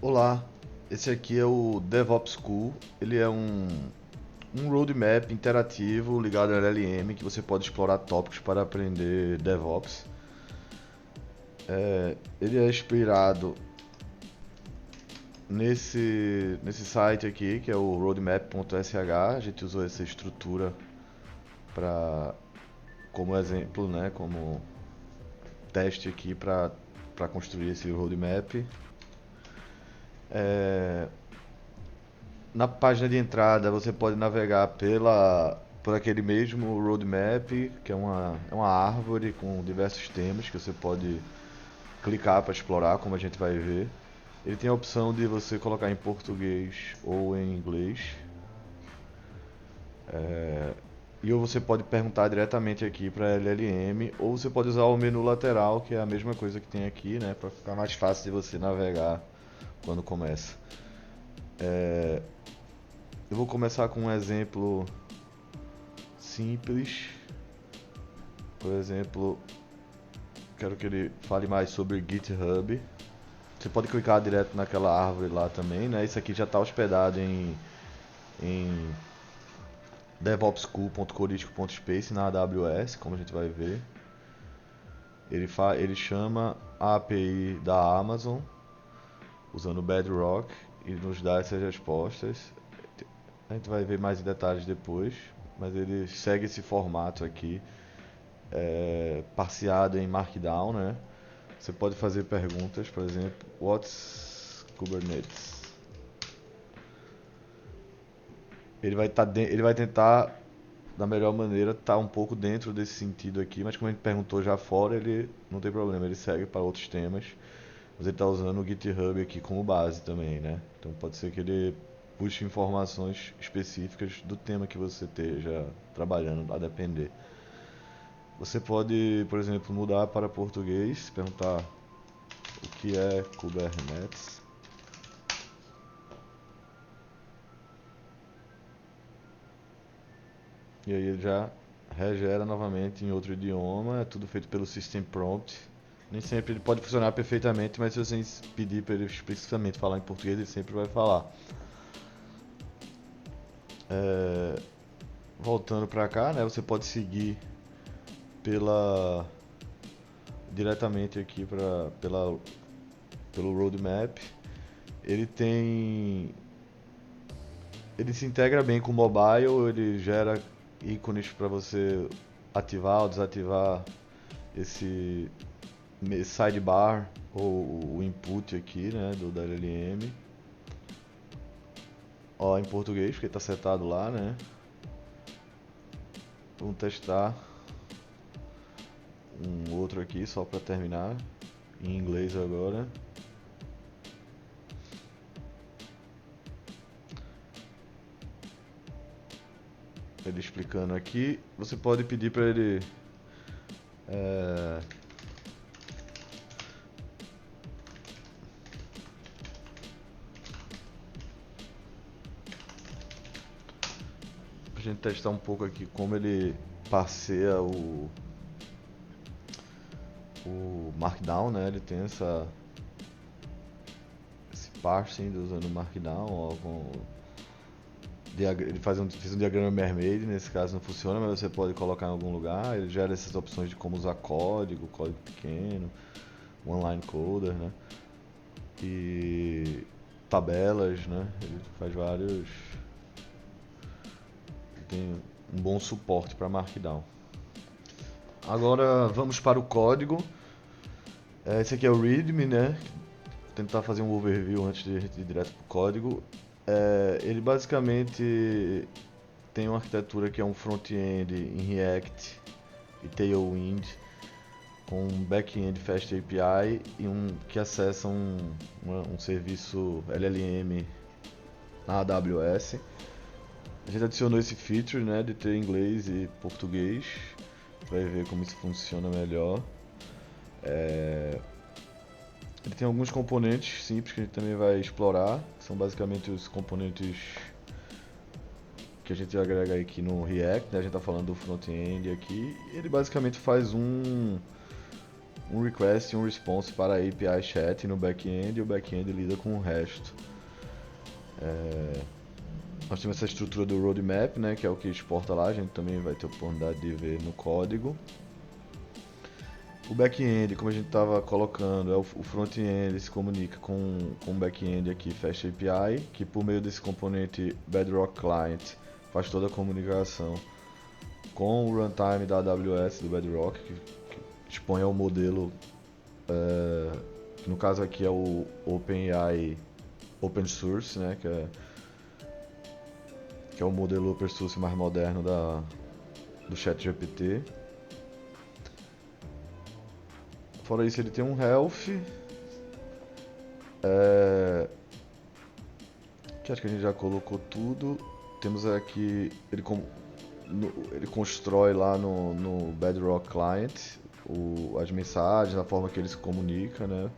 Olá, esse aqui é o DevOps School. Ele é um roadmap interativo ligado ao LLM que você pode explorar tópicos para aprender DevOps. Ele é inspirado nesse site aqui, que é o roadmap.sh. A gente usou essa estrutura para como exemplo, né, como teste aqui para construir esse roadmap. É, Na página de entrada você pode navegar por aquele mesmo roadmap, que é uma árvore com diversos temas que você pode clicar para explorar, como a gente vai ver. Ele tem a opção de você colocar em português ou em inglês. E ou você pode perguntar diretamente aqui para LLM, ou você pode usar o menu lateral, que é a mesma coisa que tem aqui, né, para ficar mais fácil de você navegar quando começa. Eu vou começar com um exemplo simples. Por exemplo, quero que ele fale mais sobre GitHub. Você pode clicar direto naquela árvore lá também, né? Isso aqui já está hospedado em devopsschool.codisco.space na AWS, como a gente vai ver. Ele chama a API da Amazon usando o Bedrock e nos dá essas respostas. A gente vai ver mais em detalhes depois, mas ele segue esse formato aqui, parseado em Markdown, né? Você pode fazer perguntas, por exemplo, what's Kubernetes? Ele vai tentar, da melhor maneira, estar um pouco dentro desse sentido aqui, mas como a gente perguntou já fora, ele não tem problema, ele segue para outros temas. Mas ele está usando o GitHub aqui como base também, né? Então pode ser que ele puxe informações específicas do tema que você esteja trabalhando, a depender. Você pode, por exemplo, mudar para português, perguntar o que é Kubernetes. E aí ele já regera novamente em outro idioma, é tudo feito pelo System Prompt. Nem sempre ele pode funcionar perfeitamente, mas se você pedir para ele explicitamente falar em português, ele sempre vai falar. É, Voltando para cá, né, você pode seguir pela diretamente aqui pelo roadmap. Ele tem ele se integra bem com o mobile, ele gera ícones para você ativar ou desativar esse sidebar ou o input aqui, né, da LLM. Ó, em português, porque está setado lá, né? Vamos testar um outro aqui só para terminar, em inglês agora. Ele explicando aqui, você pode pedir para ele é, pra gente testar um pouco aqui como ele passeia o Markdown, né? Ele tem esse parsing usando o Markdown, ó, ele fez um diagrama mermaid, nesse caso não funciona, mas você pode colocar em algum lugar. Ele gera essas opções de como usar código pequeno, online coder, né? E tabelas, né? Ele faz vários. Ele tem um bom suporte para Markdown. Agora vamos para o código. Esse aqui é o README, né? Vou tentar fazer um overview antes de a gente ir direto para o código. Ele basicamente tem uma arquitetura que é um front-end em React e Tailwind, com um back-end Fast API e que acessa um serviço LLM na AWS. A gente adicionou esse feature, né, de ter inglês e português. Vai ver como isso funciona melhor. Ele tem alguns componentes simples que a gente também vai explorar, que são basicamente os componentes que a gente agrega aqui no React, né? A gente está falando do front-end aqui. Ele basicamente faz um request e um response para a API chat no back-end e o back-end lida com o resto. Nós temos essa estrutura do roadmap, né, que é o que exporta lá, a gente também vai ter a oportunidade de ver no código. O back-end, como a gente estava colocando, o front-end se comunica com o back-end aqui, Fast API, que por meio desse componente Bedrock Client faz toda a comunicação com o runtime da AWS do Bedrock, que expõe ao modelo, que no caso aqui é o OpenAI Open Source, né, que é o modelo open source mais moderno do ChatGPT. Fora isso, ele tem um health, que acho que a gente já colocou tudo. Temos aqui, ele constrói lá no Bedrock Client as mensagens, a forma que ele se comunica, né?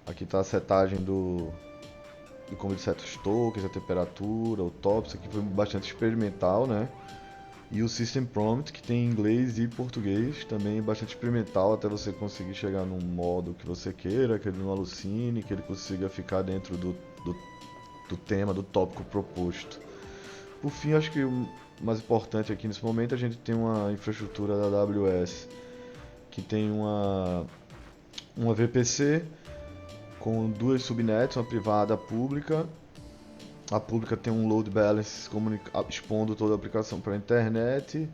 Aqui está a setagem de como ele seta os tokens, a temperatura, o top. Isso aqui foi bastante experimental, né? E o System Prompt, que tem inglês e português, também bastante experimental, até você conseguir chegar num modo que você queira, que ele não alucine, que ele consiga ficar dentro do tema, do tópico proposto. Por fim, acho que o mais importante aqui nesse momento, a gente tem uma infraestrutura da AWS, que tem uma VPC com duas subnets, uma privada e a pública. A pública tem um load balance expondo toda a aplicação para a internet.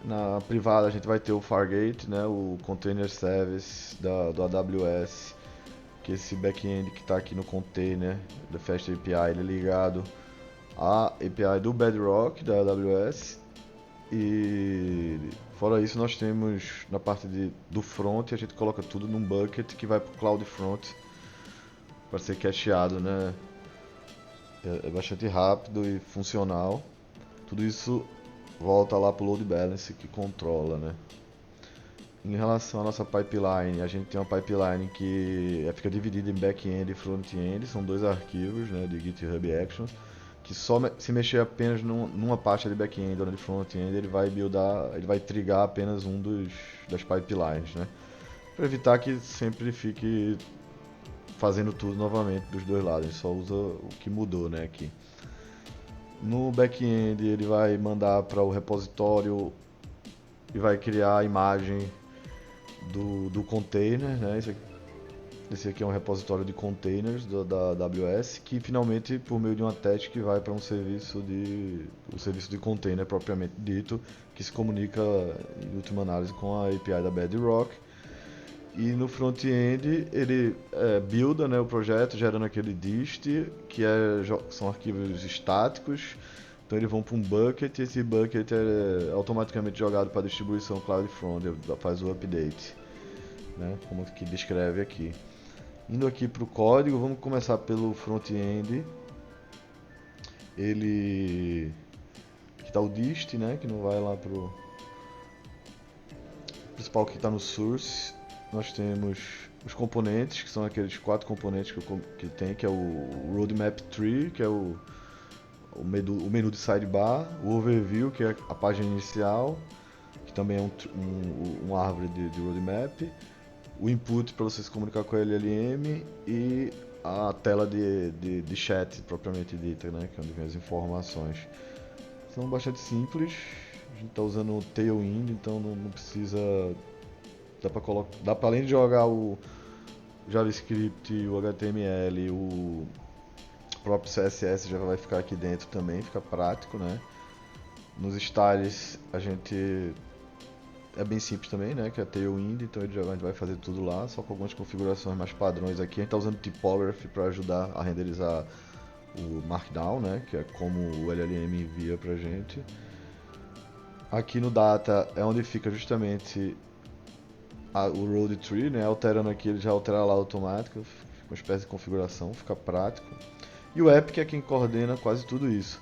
Na privada a gente vai ter o Fargate, né, o Container Service do AWS, que é esse back-end que está aqui no container do Fast API, ele é ligado à API do Bedrock da AWS. E fora isso, nós temos na parte do front, a gente coloca tudo num bucket que vai para o CloudFront para ser cacheado, né? É bastante rápido e funcional. Tudo isso volta lá para o load balance que controla, né? Em relação à nossa pipeline, a gente tem uma pipeline que fica dividida em back-end e front-end, são dois arquivos, né, de GitHub Actions, que só se mexer apenas numa pasta de back-end ou de front-end, ele vai trigar apenas das pipelines, né? Para evitar que sempre fique fazendo tudo novamente dos dois lados, a gente só usa o que mudou, né, aqui. No back-end ele vai mandar para o repositório e vai criar a imagem do container, né? Esse aqui é um repositório de containers da AWS, que finalmente, por meio de uma tag, que vai para o serviço de container propriamente dito, que se comunica em última análise com a API da Bedrock. E no front-end ele builda, né, o projeto gerando aquele dist, são arquivos estáticos. Então eles vão para um bucket e esse bucket é automaticamente jogado para a distribuição CloudFront, faz o update, né, como que descreve aqui. Indo aqui para o código, vamos começar pelo front-end. Aqui está o dist, né, que não vai lá para o principal que está no source. Nós temos os componentes, que são aqueles 4 componentes que tem, que é o roadmap tree, que é o menu de sidebar, o overview, que é a página inicial, que também é uma árvore de roadmap, o input para você se comunicar com a LLM e a tela de chat propriamente dita, né, que é onde vem as informações. São bastante simples, a gente está usando o Tailwind, então não precisa... Dá para além de jogar o JavaScript, o HTML, o próprio CSS já vai ficar aqui dentro também, fica prático, né? Nos styles a gente é bem simples também, né? Que é Tailwind, então a gente vai fazer tudo lá, só com algumas configurações mais padrões aqui. A gente está usando Typography para ajudar a renderizar o Markdown, né? Que é como o LLM envia pra gente. Aqui no Data é onde fica justamente o road tree, né? Alterando aqui, ele já altera lá automático, uma espécie de configuração, fica prático. E o app que é quem coordena quase tudo isso.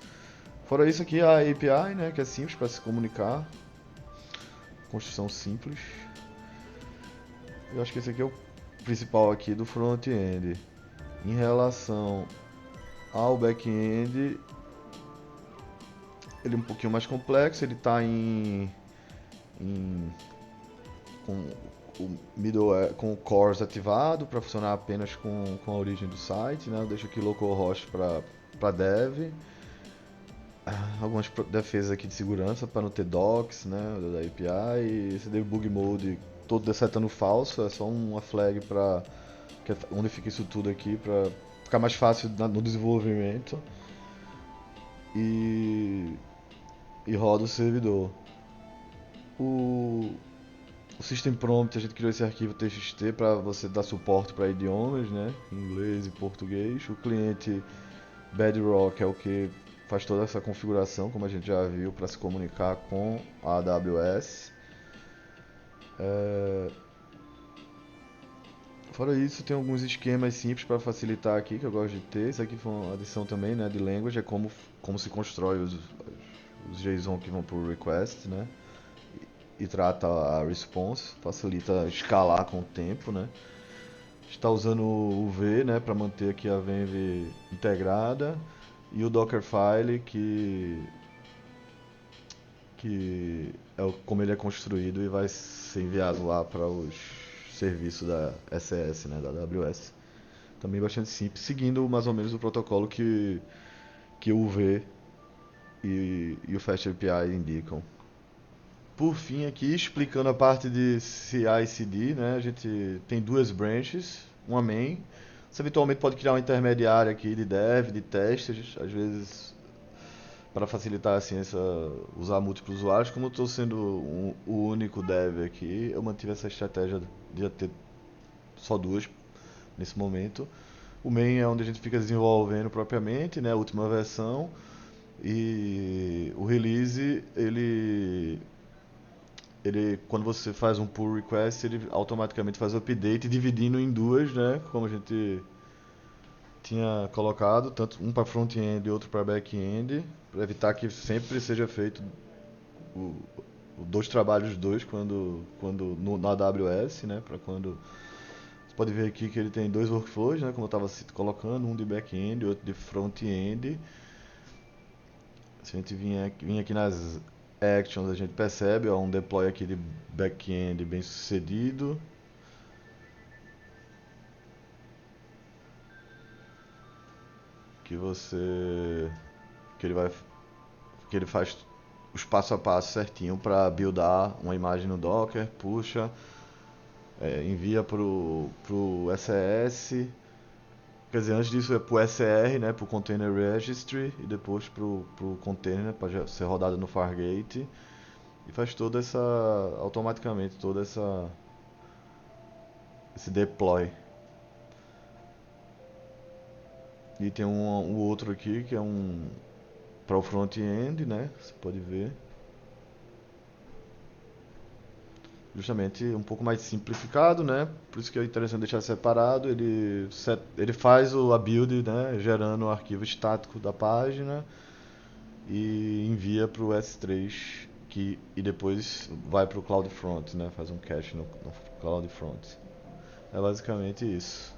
Fora isso aqui a API, né? Que é simples para se comunicar, construção simples. Eu acho que esse aqui é o principal aqui do front-end. Em relação ao back-end, ele é um pouquinho mais complexo, ele está em com o middleware, com o CORS ativado para funcionar apenas com a origem do site, né? Eu deixo aqui localhost para dev. Algumas defesas aqui de segurança para não ter docs, né, da API, e esse debug mode todo setando falso, é só uma flag para onde fica isso tudo aqui para ficar mais fácil no desenvolvimento e, e roda o servidor. O, o System Prompt, a gente criou esse arquivo TXT para você dar suporte para idiomas, né, inglês e português. O cliente Bedrock é o que faz toda essa configuração, como a gente já viu, para se comunicar com a AWS. Fora isso, tem alguns esquemas simples para facilitar aqui que eu gosto de ter. Isso aqui foi uma adição também, né, de language, é como se constrói os JSON que vão por request, né, e trata a response, facilita escalar com o tempo, né. Está usando o V, né, para manter aqui a Venv integrada, e o Dockerfile que é como ele é construído e vai ser enviado lá para os serviços da SS, né, da AWS. Também bastante simples, seguindo mais ou menos o protocolo que o UV e o FastAPI indicam. Por fim, aqui explicando a parte de CI/CD, né, a gente tem duas branches, uma main. Você eventualmente pode criar um intermediário aqui de dev, de testes, às vezes para facilitar assim usar múltiplos usuários. Como eu estou sendo o único dev aqui, eu mantive essa estratégia de ter só duas nesse momento. O main é onde a gente fica desenvolvendo propriamente, né, a última versão, e o release ele quando você faz um pull request, ele automaticamente faz o update dividindo em duas, né, como a gente tinha colocado, tanto um para front-end e outro para back-end, para evitar que sempre seja feito o, dois trabalhos dois quando na AWS, né, para quando você pode ver aqui que ele tem dois workflows, né, como eu estava colocando, um de back-end e outro de front-end. Se a gente vir aqui nas actions, a gente percebe um deploy aqui de back-end bem sucedido. Que você que ele vai que ele faz os passo a passo certinho para buildar uma imagem no Docker, puxa, envia pro SS, quer dizer, antes disso é pro SR, né, pro Container Registry, e depois pro container para ser rodado no Fargate, e faz toda essa automaticamente esse deploy. E tem um outro aqui que é para o front-end, né? Você pode ver. Justamente um pouco mais simplificado, né? Por isso que é interessante deixar separado. Ele faz a build, né? Gerando o arquivo estático da página e envia para o S3 e depois vai para o CloudFront, né? Faz um cache no CloudFront. É basicamente isso.